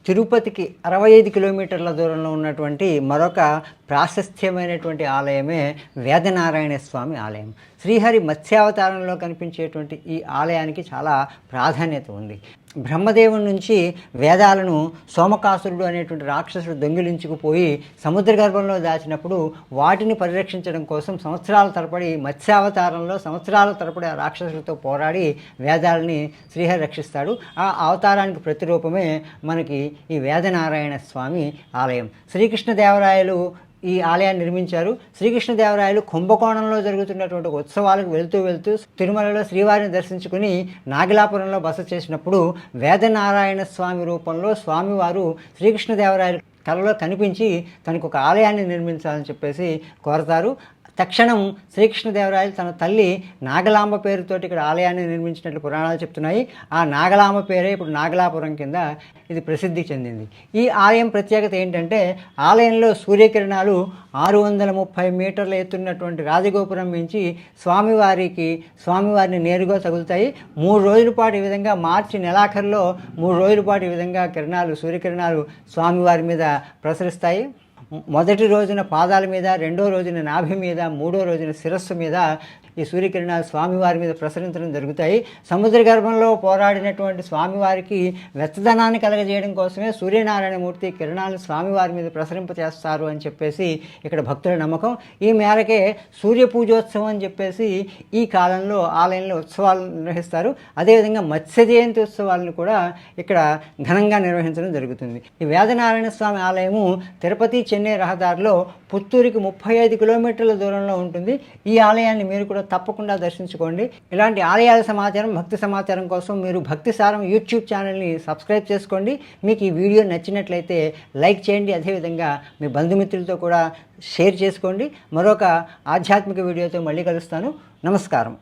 తిరుపతికి 65 కిలోమీటర్ల దూరంలో ఉన్నటువంటి మరొక ప్రాశస్త్యమైనటువంటి ఆలయమే వేదనారాయణ స్వామి ఆలయం. శ్రీహరి మత్స్యావతారంలో కనిపించేటువంటి ఈ ఆలయానికి చాలా ప్రాధాన్యత ఉంది. బ్రహ్మదేవుని నుంచి వేదాలను సోమకాసురుడు అనేటువంటి రాక్షసుడు దొంగిలించుకుపోయి సముద్ర గర్భంలో దాచినప్పుడు వాటిని పరిరక్షించడం కోసం సంవత్సరాల తరబడి మత్స్యావతారంలో సంవత్సరాల తరబడి ఆ రాక్షసులతో పోరాడి వేదాలని శ్రీహరి రక్షిస్తాడు. ఆ అవతారానికి ప్రతిరూపమే మనకి ఈ వేదనారాయణ స్వామి ఆలయం. శ్రీకృష్ణదేవరాయలు ఈ ఆలయాన్ని నిర్మించారు. శ్రీకృష్ణదేవరాయలు కుంభకోణంలో జరుగుతున్నటువంటి ఉత్సవాలకు వెళ్తూ తిరుమలలో శ్రీవారిని దర్శించుకుని నాగలాపురంలో బస చేసినప్పుడు వేదనారాయణ స్వామి రూపంలో స్వామివారు శ్రీకృష్ణదేవరాయలు కలలో కనిపించి తనకు ఒక ఆలయాన్ని నిర్మించాలని చెప్పేసి కోరతారు. తక్షణం శ్రీకృష్ణదేవరాయలు తన తల్లి నాగలాంబ పేరుతోటి ఇక్కడ ఆలయాన్ని నిర్మించినట్లు పురాణాలు చెప్తున్నాయి. ఆ నాగలాంబ పేరే ఇప్పుడు నాగలాపురం కింద ఇది ప్రసిద్ధి చెందింది. ఈ ఆలయం ప్రత్యేకత ఏంటంటే ఆలయంలో సూర్యకిరణాలు 630 మీటర్ల ఎత్తున్నటువంటి రాజగోపురం మించి స్వామివారిని నేరుగా తగులుతాయి. 3 రోజుల పాటు ఈ విధంగా మార్చి నెలాఖరులో 3 రోజుల పాటు ఈ విధంగా సూర్యకిరణాలు స్వామివారి మీద ప్రసరిస్తాయి. మొదటి రోజున పాదాల మీద, రెండో రోజున నాభి మీద, మూడో రోజున శిరస్సు మీద ఈ సూర్యకిరణాలు స్వామివారి మీద ప్రసరించడం జరుగుతాయి. సముద్ర గర్భంలో పోరాడినటువంటి స్వామివారికి వెచ్చదనాన్ని కలగజేయడం కోసమే సూర్యనారాయణమూర్తి కిరణాలను స్వామివారి మీద ప్రసరింపచేస్తారు అని చెప్పేసి ఇక్కడ భక్తుల నమ్మకం. ఈ మేరకే సూర్య పూజోత్సవం అని చెప్పేసి ఈ కాలంలో ఆలయంలో ఉత్సవాలు నిర్వహిస్తారు. అదేవిధంగా మత్స్య జయంతి ఉత్సవాలను కూడా ఇక్కడ ఘనంగా నిర్వహించడం జరుగుతుంది. ఈ వేదనారాయణ స్వామి ఆలయము తిరుపతి చెన్నై రహదారిలో పుత్తూరుకి 35 కిలోమీటర్ల దూరంలో ఉంటుంది. ఈ ఆలయాన్ని మీరు కూడా తప్పకుండా దర్శించుకోండి. ఇలాంటి ఆలయాల సమాచారం, భక్తి సమాచారం కోసం మీరు భక్తిసారం యూట్యూబ్ ఛానల్ని సబ్స్క్రైబ్ చేసుకోండి. మీకు ఈ వీడియో నచ్చినట్లయితే లైక్ చేయండి. అదేవిధంగా మీ బంధుమిత్రులతో కూడా షేర్ చేసుకోండి. మరొక ఆధ్యాత్మిక వీడియోతో మళ్ళీ కలుస్తాను. నమస్కారం.